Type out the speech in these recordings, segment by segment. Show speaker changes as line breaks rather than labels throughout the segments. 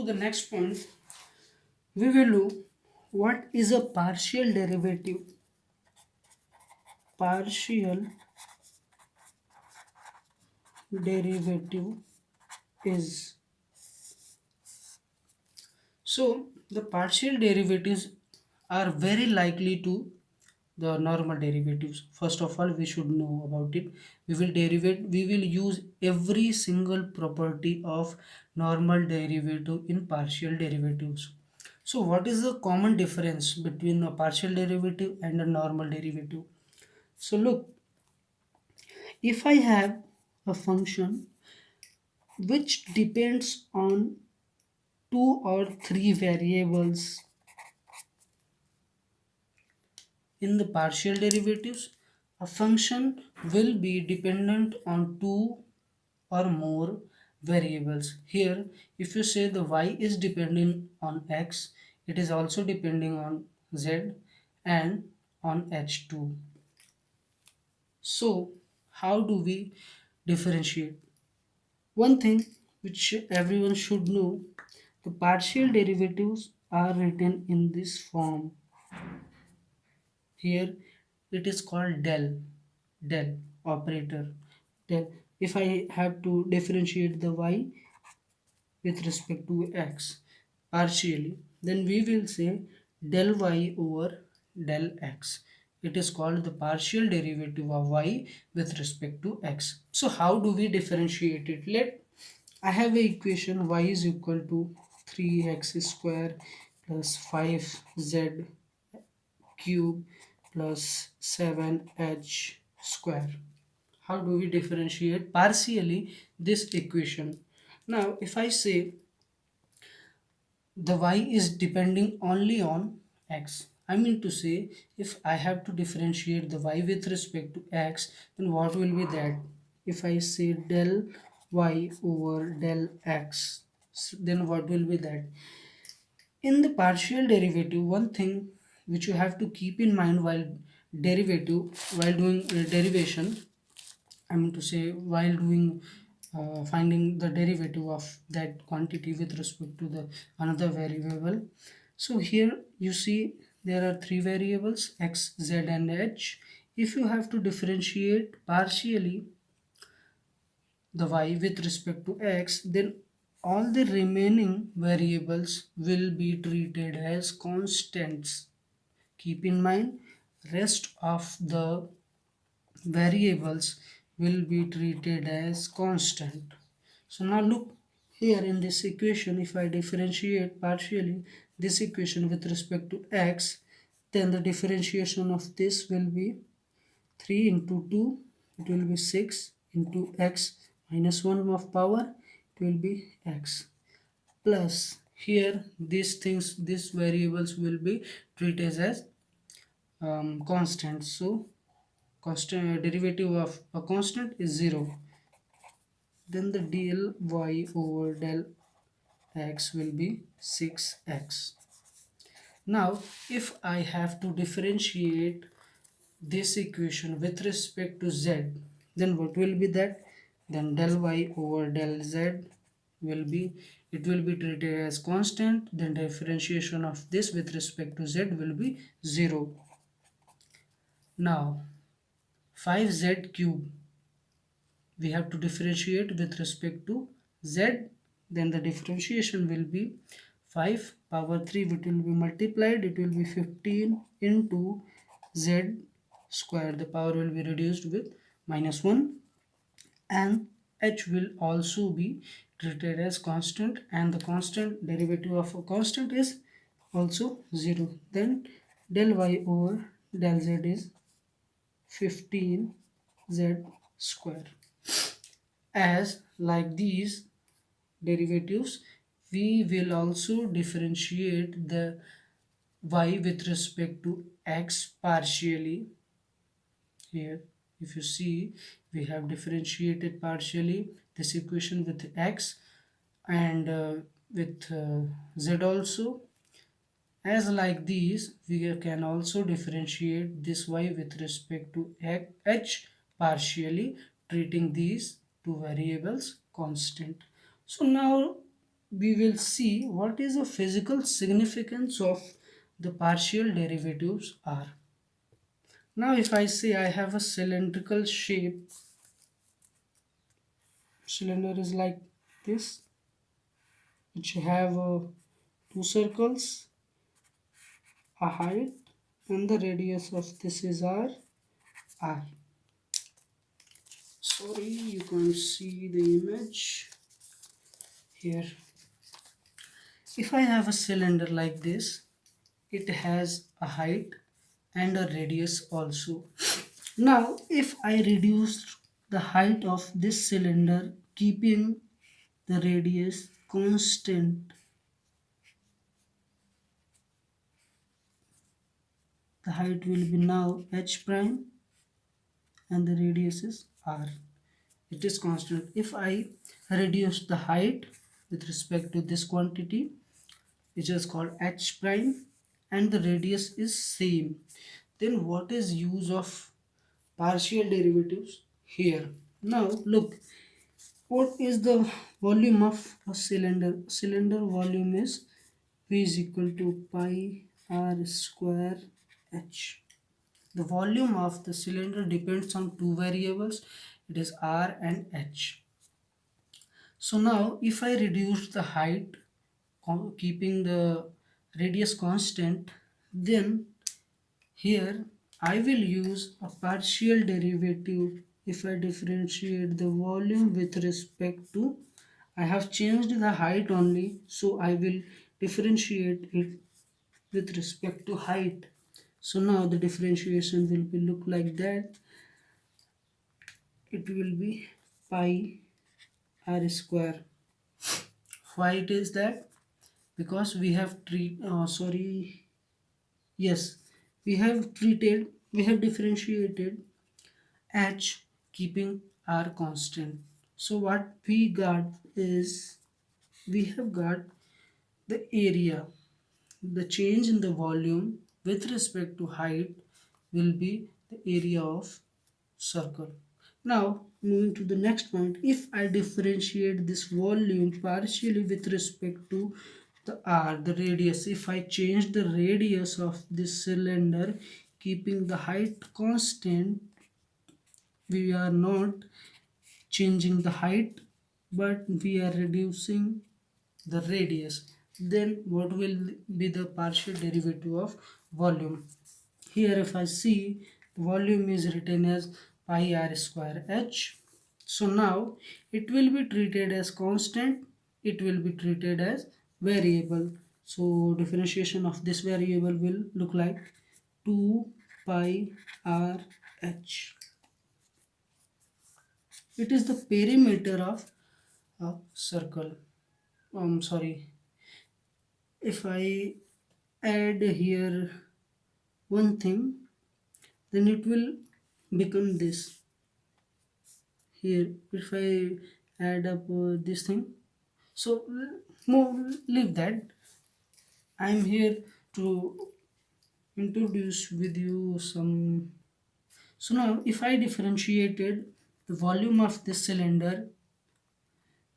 to the next point, we will do what is a partial derivative. Partial derivative is. So the partial derivatives are very likely to the normal derivatives. First of all, we should know about it. We will use every single property of normal derivative in partial derivatives. So what is the common difference between a partial derivative and a normal derivative? So look, if I have a function which depends on two or three variables in the partial derivatives, a function will be dependent on two or more variables. Here, if you say the y is depending on x, it is also depending on z and on h2. So, how do we differentiate? One thing which everyone should know, the partial derivatives are written in this form. Here it is called del operator. Del. If I have to differentiate the y with respect to x partially, then we will say del y over del x. It is called the partial derivative of y with respect to x. So how do we differentiate it? I have a equation y is equal to 3x square plus 5z cube plus 7h square. How do we differentiate partially this equation? Now if I say the y is depending only on x, I mean to say if I have to differentiate the y with respect to x, then what will be that? If I say del y over del x, then what will be that? In the partial derivative, one thing which you have to keep in mind while doing derivation, I mean to say while doing finding the derivative of that quantity with respect to the another variable. So here you see there are three variables x, z and h. If you have to differentiate partially the y with respect to x, then all the remaining variables will be treated as constants. Keep in mind, rest of the variables will be treated as constant. So now look here in this equation, if I differentiate partially this equation with respect to x, then the differentiation of this will be 3 into 2, it will be 6 into x minus 1 of power, it will be x, plus here these variables will be treated as constant. So constant derivative of a constant is 0. Then the del y over del x will be 6x. Now if I have to differentiate this equation with respect to z, then what will be that? Then del y over del z will be, it will be treated as constant, then differentiation of this with respect to z will be 0. Now 5z cube we have to differentiate with respect to z, then the differentiation will be 5 power 3, which will be multiplied, it will be 15 into z square, the power will be reduced with minus 1, and h will also be treated as constant, and the constant derivative of a constant is also 0. Then del y over del z is 15z square. As like these derivatives, we will also differentiate the y with respect to x partially. Here if you see, we have differentiated partially this equation with x and with z also. As like these, we can also differentiate this y with respect to h partially, treating these two variables constant. So now we will see what is the physical significance of the partial derivatives are. Now if I say I have a cylindrical shape, cylinder is like this, which have two circles, a height, and the radius of this is r I. Sorry, you can't see the image here. If I have a cylinder like this, it has a height and a radius also. Now if I reduce the height of this cylinder keeping the radius constant, the height will be now h prime and the radius is r. It is constant. If I reduce the height with respect to this quantity, which is called h prime, and the radius is same, then what is use of partial derivatives here? Now look, what is the volume of a cylinder? Cylinder volume is v is equal to pi r square h. The volume of the cylinder depends on two variables, it is r and h. So now if I reduce the height keeping the radius constant, then here I will use a partial derivative. If I differentiate the volume with respect to, I have changed the height only, so I will differentiate it with respect to height. So now the differentiation will be look like that. It will be pi r square. Why it is that? Because we have yes, we have differentiated h keeping r constant. So what we got is, we have got the area, the change in the volume with respect to height will be the area of circle. Now moving to the next point, if I differentiate this volume partially with respect to the r, the radius, if I change the radius of this cylinder keeping the height constant, we are not changing the height but we are reducing the radius, then what will be the partial derivative of volume? Here if I see, the volume is written as pi r square h. So now it will be treated as constant, it will be treated as variable. So differentiation of this variable will look like 2 pi r h. It is the perimeter of a circle. Sorry, if I add here one thing, then it will become this. Here if I add up this thing, so leave that. I'm here to introduce with you some. So now if I differentiated the volume of this cylinder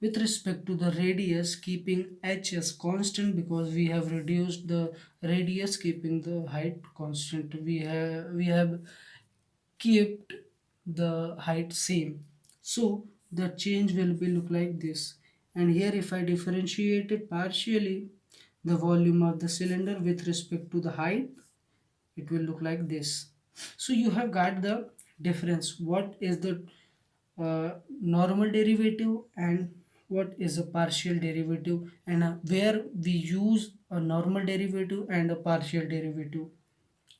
with respect to the radius keeping h as constant, because we have reduced the radius keeping the height constant, we have kept the height same, so the change will be look like this. And here if I differentiate it partially, the volume of the cylinder with respect to the height, it will look like this. So you have got the difference, what is the normal derivative and what is a partial derivative, and where we use a normal derivative and a partial derivative.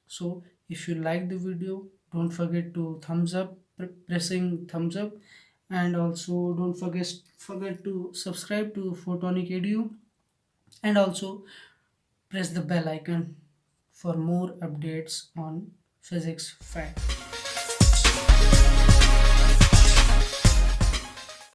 So if you like the video, don't forget to thumbs up, pressing thumbs up, and also don't forget to subscribe to Photonic Edu, and also press the bell icon for more updates on physics fact.